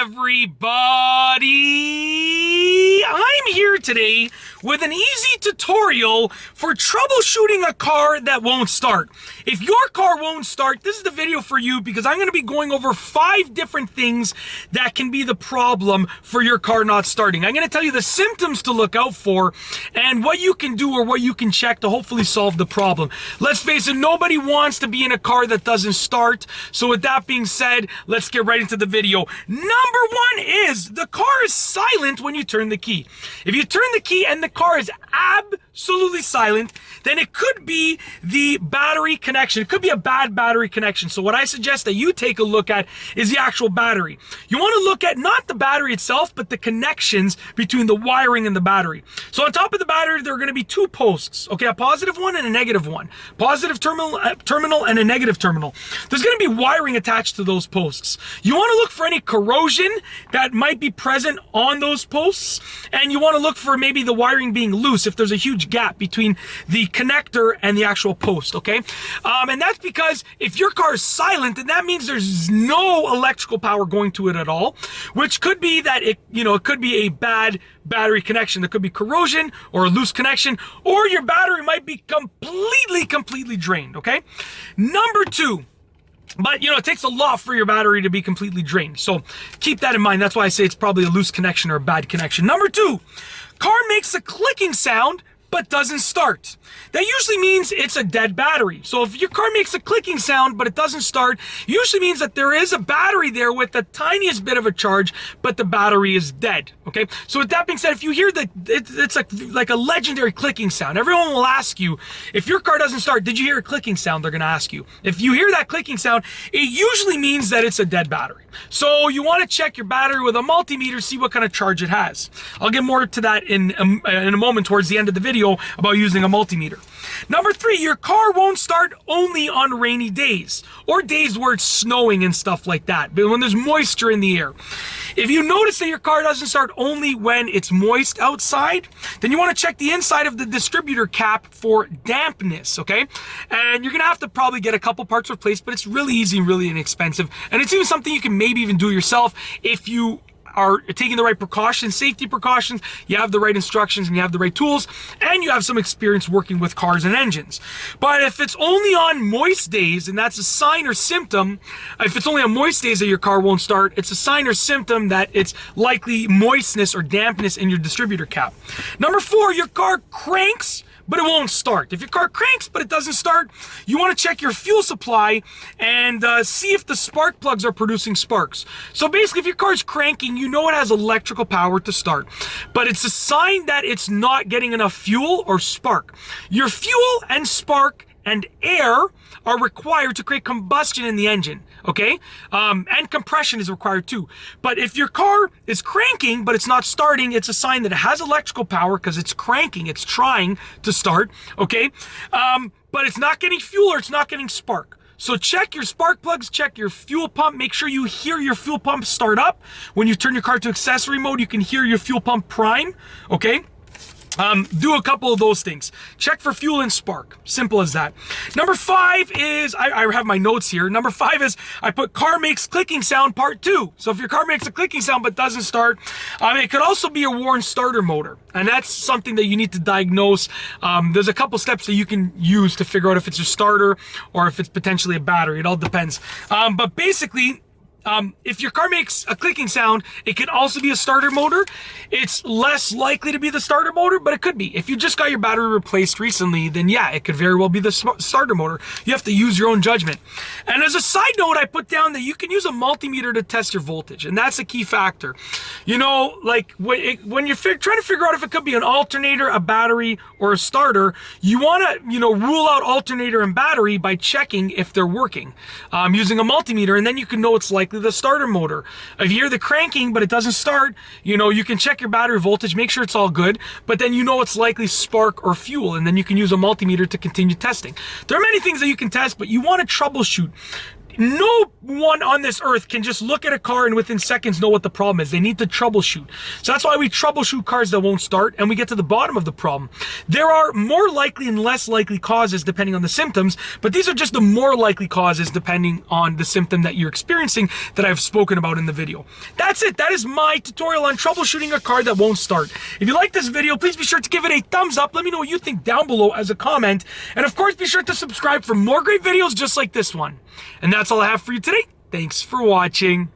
everybody! I'm here today with an easy tutorial for troubleshooting a car that won't start. If your car won't start, this is the video for you because I'm going to be going over 5 different things that can be the problem for your car not starting. I'm going to tell you the symptoms to look out for and what you can do or what you can check to hopefully solve the problem. Let's face it, nobody wants to be in a car that doesn't start. So with that being said, let's get right into the video. Number 1 is the car is silent when you turn the key. If you turn the key and the car is absolutely silent, then it could be the battery connection. It could be a bad battery connection. So what I suggest that you take a look at is the actual battery. You want to look at not the battery itself, but the connections between the wiring and the battery. So on top of the battery, there are going to be 2 posts, okay? A positive one and a negative one. Positive terminal and a negative terminal. There's going to be wiring attached to those posts. You want to look for any corrosion that might be present on those posts, and you want to look for maybe the wiring being loose if there's a huge gap between the connector and the actual post, okay? And that's because if your car is silent, then that means there's no electrical power going to it at all, which could be that it could be a bad battery connection. There could be corrosion or a loose connection, or your battery might be completely drained, okay? Number 2, but it takes a lot for your battery to be completely drained. So keep that in mind. That's why I say it's probably a loose connection or a bad connection. Number 2, car makes a clicking sound but doesn't start. That usually means it's a dead battery. So if your car makes a clicking sound but it doesn't start, usually means that there is a battery there with the tiniest bit of a charge, but the battery is dead, okay? So with that being said, if you hear it's like a legendary clicking sound, everyone will ask you, if your car doesn't start, did you hear a clicking sound? They're gonna ask you. If you hear that clicking sound, it usually means that it's a dead battery. So you wanna check your battery with a multimeter, see what kind of charge it has. I'll get more to that in a moment towards the end of the video about using a multimeter. Number 3, your car won't start only on rainy days or days where it's snowing and stuff like that, but when there's moisture in the air. If you notice that your car doesn't start only when it's moist outside, then you want to check the inside of the distributor cap for dampness, okay? And you're going to have to probably get a couple parts replaced, but it's really easy and really inexpensive. And it's even something you can maybe even do yourself if you are taking the right precautions, safety precautions, you have the right instructions and you have the right tools, and you have some experience working with cars and engines. But if it's only on moist days, and that's a sign or symptom, if it's only on moist days that your car won't start, it's a sign or symptom that it's likely moistness or dampness in your distributor cap. Number 4, your car cranks but it won't start. If your car cranks but it doesn't start, you want to check your fuel supply and see if the spark plugs are producing sparks. So basically, if your car's cranking, you know it has electrical power to start, but it's a sign that it's not getting enough fuel or spark. Your fuel and spark and air are required to create combustion in the engine, okay? And compression is required too. But if your car is cranking but it's not starting, it's a sign that it has electrical power because it's cranking, it's trying to start, okay? But it's not getting fuel or it's not getting spark. So check your spark plugs, check your fuel pump, make sure you hear your fuel pump start up. When you turn your car to accessory mode, you can hear your fuel pump prime, okay? Do a couple of those things. Check for fuel and spark. Simple as that. Number 5 is, I have my notes here. Number 5 is, I put car makes clicking sound part 2. So if your car makes a clicking sound but doesn't start, it could also be a worn starter motor. And that's something that you need to diagnose. There's a couple steps that you can use to figure out if it's a starter or if it's potentially a battery. It all depends. But basically, if your car makes a clicking sound, it could also be a starter motor. It's less likely to be the starter motor, but it could be. If you just got your battery replaced recently, then yeah, it could very well be the starter motor. You have to use your own judgment. And as a side note, I put down that you can use a multimeter to test your voltage, and that's a key factor. Like when you're trying to figure out if it could be an alternator, a battery, or a starter, you want to, rule out alternator and battery by checking if they're working using a multimeter, and then you can know it's likely the starter motor. If you hear the cranking but it doesn't start, you can check your battery voltage, make sure it's all good, but then it's likely spark or fuel, and then you can use a multimeter to continue testing. There are many things that you can test, but you want to troubleshoot. No one on this earth can just look at a car and within seconds know what the problem is. They need to troubleshoot. So that's why we troubleshoot cars that won't start, and we get to the bottom of the problem. There are more likely and less likely causes depending on the symptoms, but these are just the more likely causes depending on the symptom that you're experiencing that I've spoken about in the video. That's it. That is my tutorial on troubleshooting a car that won't start. If you like this video, please be sure to give it a thumbs up. Let me know what you think down below as a comment. And of course, be sure to subscribe for more great videos just like this one. And that's all I have for you today. Thanks for watching.